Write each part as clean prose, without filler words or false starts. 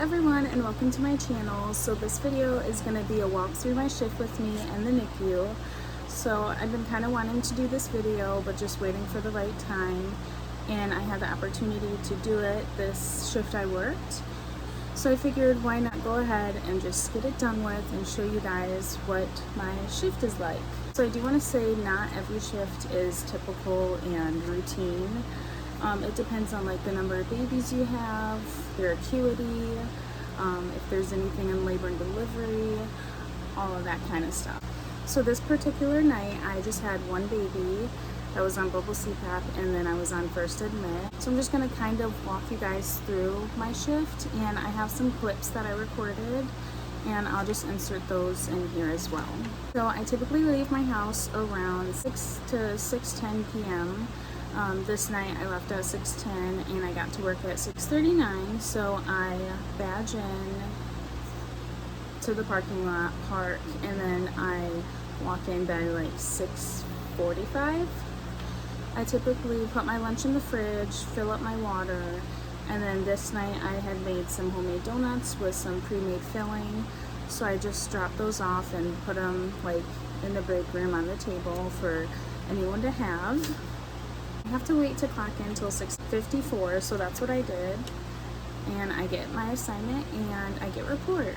everyone, and welcome to my channel. So this video is going to be a walk through my shift with me and the NICU. So I've been kind of wanting to do this video but just waiting for the right time, and I had the opportunity to do it this shift I worked. So I figured why not go ahead and just get it done with and show you guys what my shift is like. So I do want to say not every shift is typical and routine. It depends on like the number of babies you have, their acuity, if there's anything in labor and delivery, all of that kind of stuff. So this particular night I just had one baby that was on bubble CPAP, and then I was on first admit. So I'm just going to kind of walk you guys through my shift, and I have some clips that I recorded and I'll just insert those in here as well. So I typically leave my house around 6 to 6:10 p.m. This night I left at 6:10 and I got to work at 6:39, so I badge in to the parking lot, park, and then I walk in by like 6:45. I typically put my lunch in the fridge, fill up my water, and then this night I had made some homemade donuts with some pre-made filling, so I just dropped those off and put them like in the break room on the table for anyone to have. I have to wait to clock in until 6:54, so that's what I did. And I get my assignment and I get report.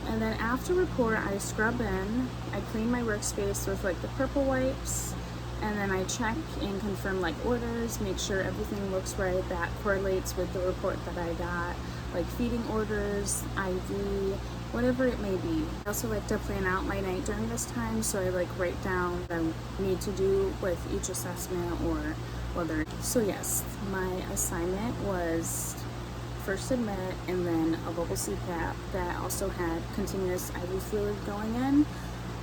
And then after report, I scrub in, I clean my workspace with like the purple wipes, and then I check and confirm like orders, make sure everything looks right, that correlates with the report that I got, like feeding orders, IV, whatever it may be. I also like to plan out my night during this time, so I like write down what I need to do with each assessment or whether. So yes, my assignment was first admit and then a bubble CPAP that also had continuous IV fluid going in.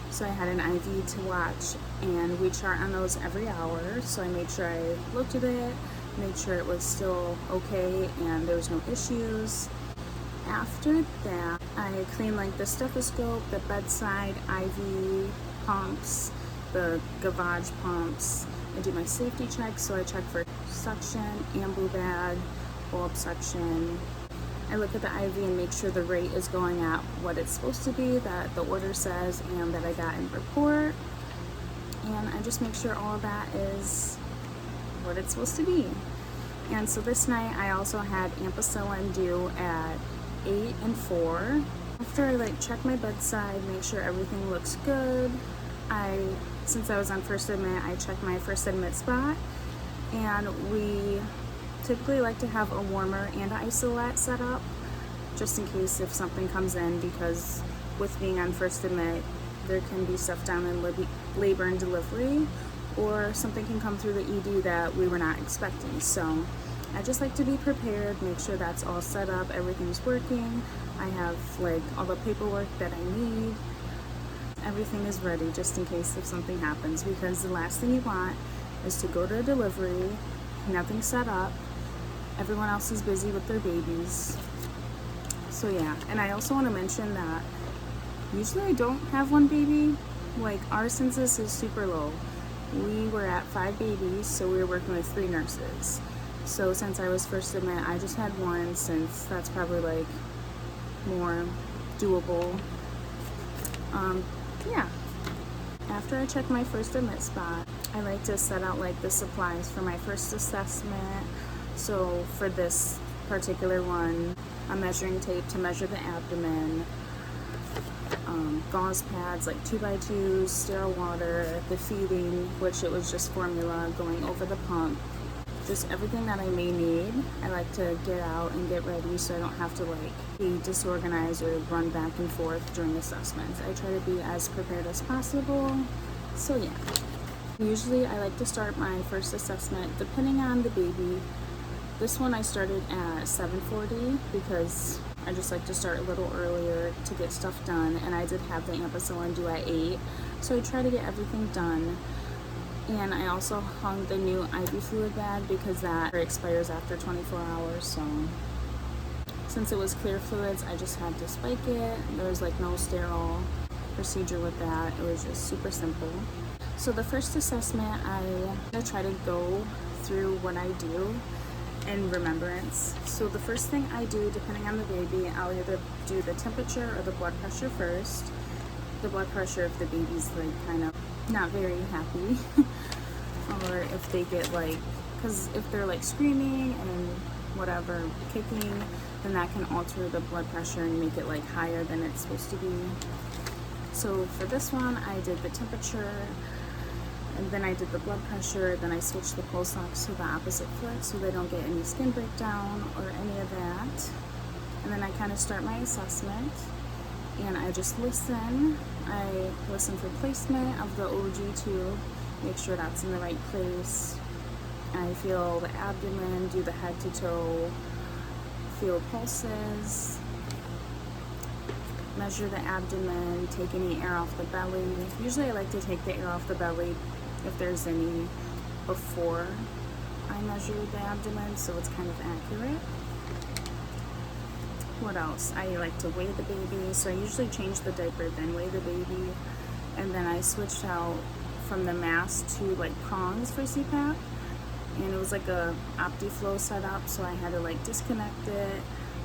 So I had an IV to watch, and we chart on those every hour, so I made sure I looked at it, made sure it was still okay and there was no issues. After that, I clean like the stethoscope, the bedside, IV pumps, the gavage pumps. I do my safety checks, so I check for suction, ambu bag, bulb suction. I look at the IV and make sure the rate is going at what it's supposed to be, that the order says, and that I got in report. And I just make sure all of that is what it's supposed to be. And so this night I also had ampicillin due at 8 and 4. After I like check my bedside, make sure everything looks good, since I was on first admit, I checked my first admit spot, and we typically like to have a warmer and an isolate set up just in case if something comes in, because with being on first admit there can be stuff down in labor and delivery, or something can come through the ED that we were not expecting. So I just like to be prepared, make sure that's all set up, everything's working. I have like all the paperwork that I need. Everything is ready just in case if something happens, because the last thing you want is to go to a delivery, nothing's set up, everyone else is busy with their babies. So yeah, and I also want to mention that usually I don't have one baby. Like our census is super low. We were at 5 babies, so we were working with 3 nurses. So since I was first admit, I just had one, since that's probably like more doable. Yeah. After I check my first admit spot, I like to set out like the supplies for my first assessment. So for this particular one, a measuring tape to measure the abdomen, gauze pads like 2x2s, sterile water, the feeding, which it was just formula going over the pump, just everything that I may need. I like to get out and get ready so I don't have to like be disorganized or run back and forth during assessments. I try to be as prepared as possible. So yeah, usually I like to start my first assessment depending on the baby. This one I started at 7:40 because I just like to start a little earlier to get stuff done, and I did have the ampicillin due at 8, so I try to get everything done. And I also hung the new IV fluid bag because that expires after 24 hours, so since it was clear fluids, I just had to spike it. There was like no sterile procedure with that. It was just super simple. So the first assessment, I try to go through what I do in remembrance. So the first thing I do, depending on the baby, I'll either do the temperature or the blood pressure first. The blood pressure if the baby's like kind of not very happy or if they get like, because if they're like screaming and whatever, kicking, then that can alter the blood pressure and make it like higher than it's supposed to be. So for this one, I did the temperature, and then I did the blood pressure, then I switched the pulse ox to the opposite foot so they don't get any skin breakdown or any of that. And then I kind of start my assessment, and I just listen. I listen for placement of the OG tube, make sure that's in the right place. I feel the abdomen, do the head to toe, feel pulses, measure the abdomen, take any air off the belly. Usually I like to take the air off the belly if there's any before I measure the abdomen, so it's kind of accurate. What else? I like to weigh the baby, so I usually change the diaper, then weigh the baby, and then I switched out from the mask to like prongs for CPAP, and it was like a OptiFlow setup, so I had to like disconnect it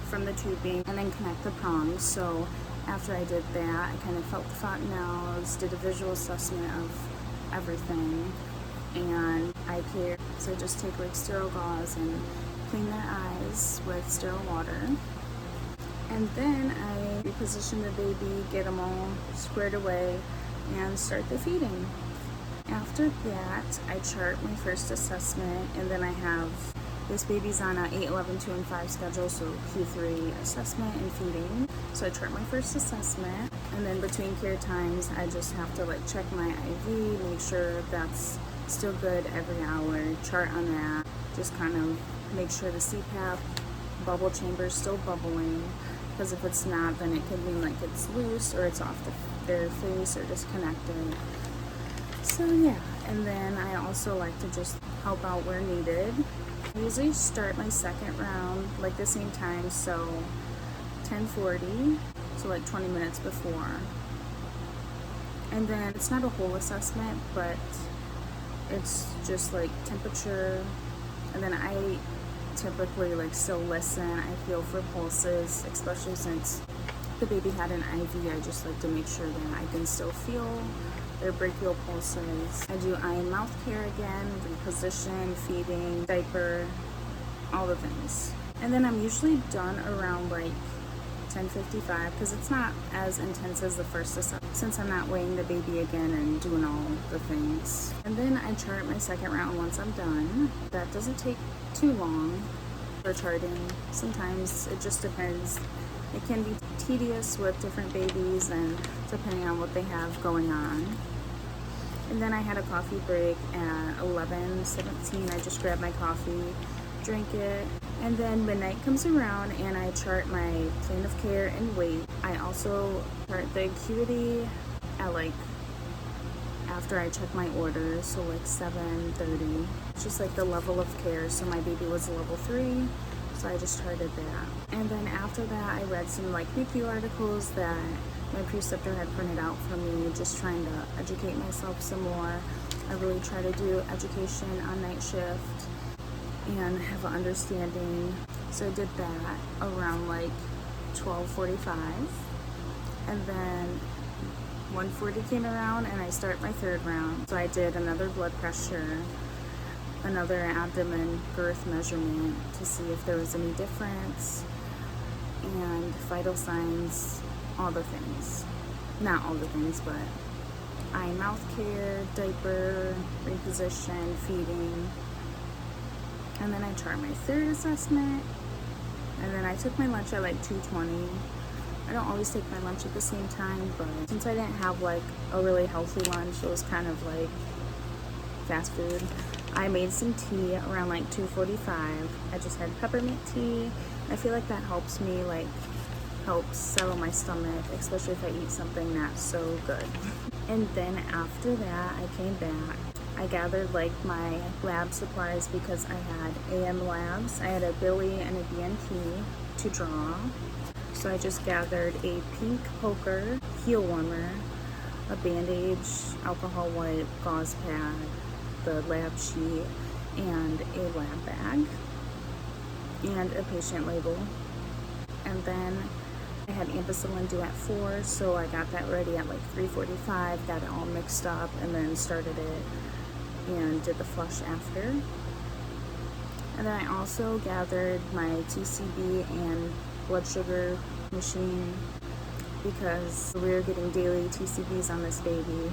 from the tubing and then connect the prongs. So after I did that, I kind of felt the fontanelles, did a visual assessment of everything, and eye care. So I just take like sterile gauze and clean their eyes with sterile water. And then I reposition the baby, get them all squared away, and start the feeding. After that, I chart my first assessment, and then I have, this baby's on a 8, 11, 2, and 5 schedule, so Q3 assessment and feeding. So I chart my first assessment, and then between care times, I just have to like check my IV, make sure that's still good every hour, chart on that, just kind of make sure the CPAP bubble chamber is still bubbling, because if it's not, then it could mean like it's loose or it's off their face or disconnected. So yeah, and then I also like to just help out where needed. I usually start my second round like the same time, so 10:40, so like 20 minutes before. And then it's not a whole assessment, but it's just like temperature, and then I typically like still listen. I feel for pulses, especially since the baby had an IV. I just like to make sure that I can still feel their brachial pulses. I do eye and mouth care again, reposition, feeding, diaper, all the things. And then I'm usually done around like 10:55, because it's not as intense as the first assessment since I'm not weighing the baby again and doing all the things. And then I chart my second round once I'm done. That doesn't take too long for charting. Sometimes it just depends. It can be tedious with different babies and depending on what they have going on. And then I had a coffee break at 11:17. I just grabbed my coffee, drank it, and then midnight comes around and I chart my plan of care and weight. I also chart the acuity at like after I check my order, so like 7:30. It's just like the level of care. So my baby was a level 3, so I just charted that. And then after that, I read some like NICU articles that my preceptor had printed out for me, just trying to educate myself some more. I really try to do education on night shift and have an understanding. So I did that around like 12:45, and then 1:40 came around and I start my third round. So I did another blood pressure, another abdomen girth measurement to see if there was any difference, and vital signs, all the things. Not all the things, but eye and mouth care, diaper, reposition, feeding. And then I chart my third assessment, and then I took my lunch at like 2:20. I don't always take my lunch at the same time, but since I didn't have like a really healthy lunch, it was kind of like fast food. I made some tea around like 2:45. I just had peppermint tea. I feel like that helps me, like helps settle my stomach, especially if I eat something not so good. And then after that, I came back. I gathered like my lab supplies because I had AM labs. I had a Billy and a BNP to draw. So I just gathered a pink poker, heel warmer, a bandage, alcohol wipe, gauze pad, the lab sheet, and a lab bag. and a patient label. And then I had ampicillin due at 4, so I got that ready at like 3:45, got it all mixed up, and then started it and did the flush after. And then I also gathered my TCB and blood sugar machine because we were getting daily TCBs on this baby.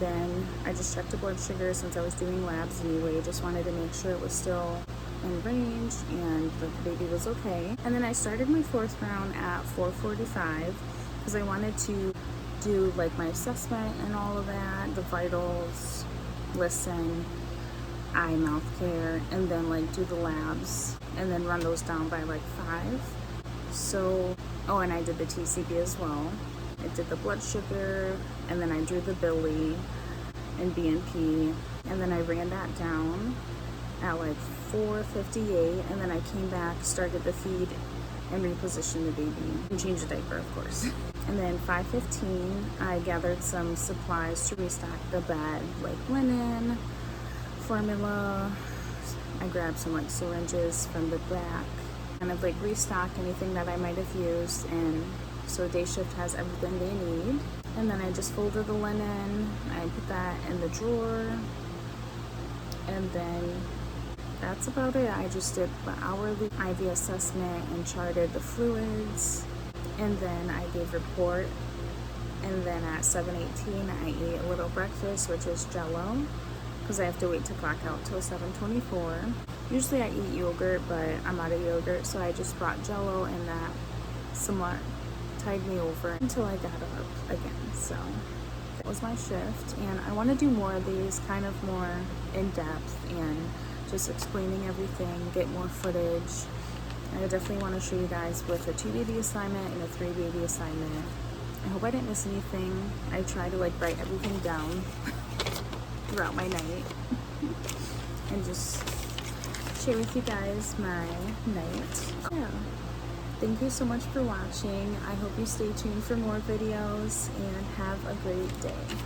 Then I just checked the blood sugar since I was doing labs anyway, just wanted to make sure it was still in range and the baby was okay. And then I started my 4th round at 4:45 because I wanted to do like my assessment and all of that, the vitals, listen, eye mouth care, and then like do the labs and then run those down by like 5. So, oh, and I did the TCB as well. I did the blood sugar, and then I drew the Billy and BNP, and then I ran that down at like 4:58, and then I came back, started the feed, and repositioned the baby, and changed the diaper, of course. And then 5:15, I gathered some supplies to restock the bed, like linen, formula. I grabbed some like syringes from the back, kind of like restock anything that I might have used, and so day shift has everything they need. And then I just folded the linen, I put that in the drawer, and then that's about it. I just did the hourly IV assessment and charted the fluids, and then I gave report. And then at 7:18 I ate a little breakfast, which is Jello, because I have to wait to clock out till 7:24. Usually I eat yogurt, but I'm out of yogurt, so I just brought Jello, and that somewhat tied me over until I got up again. So that was my shift, and I want to do more of these, kind of more in depth and just explaining everything, get more footage. I definitely want to show you guys with a 2-baby assignment and a 3-baby assignment. I hope I didn't miss anything. I try to like write everything down throughout my night and just share with you guys my night. Yeah. Thank you so much for watching. I hope you stay tuned for more videos, and have a great day.